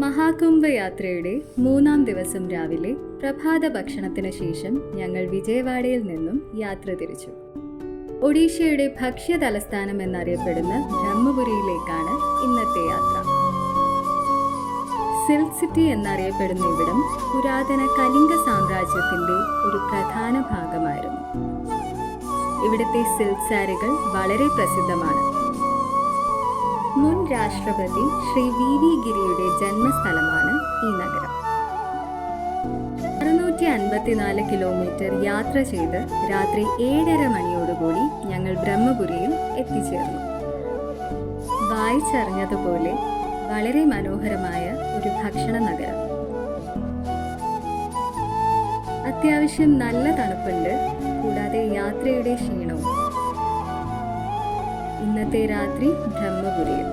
മഹാകുംഭയാത്രയുടെ 3-ാം ദിവസം രാവിലെ പ്രഭാത ഭക്ഷണത്തിന് ശേഷം ഞങ്ങൾ വിജയവാഡയിൽ നിന്നും യാത്ര തിരിച്ചു. ഒഡീഷയുടെ ഭക്ഷ്യ തലസ്ഥാനം എന്നറിയപ്പെടുന്ന ബ്രഹ്മപുരിയിലേക്കാണ് ഇന്നത്തെ യാത്ര. സിൽക്ക് സിറ്റി എന്നറിയപ്പെടുന്ന ഇവിടം പുരാതന കലിംഗ സാമ്രാജ്യത്തിന്റെ ഒരു പ്രധാന ഭാഗമായിരുന്നു. ഇവിടുത്തെ സിൽക്ക് സാരികൾ വളരെ പ്രസിദ്ധമാണ്. മുൻ രാഷ്ട്രപതി ശ്രീ വി ഗിരിയുടെ ജന്മസ്ഥലമാണ് ഈ നഗരം. 654 കിലോമീറ്റർ യാത്ര ചെയ്ത് രാത്രി 7:30 മണിയോടുകൂടി ഞങ്ങൾ ബ്രഹ്മപുരിയിൽ എത്തിച്ചേർന്നു. വായിച്ചറിഞ്ഞതുപോലെ വളരെ മനോഹരമായ ഒരു ഭക്ഷണ നഗരം. അത്യാവശ്യം നല്ല തണുപ്പുണ്ട്, കൂടാതെ യാത്രയുടെ ക്ഷീണവും. ഇന്നത്തെ രാത്രി ബ്രഹ്മപുരിയിൽ.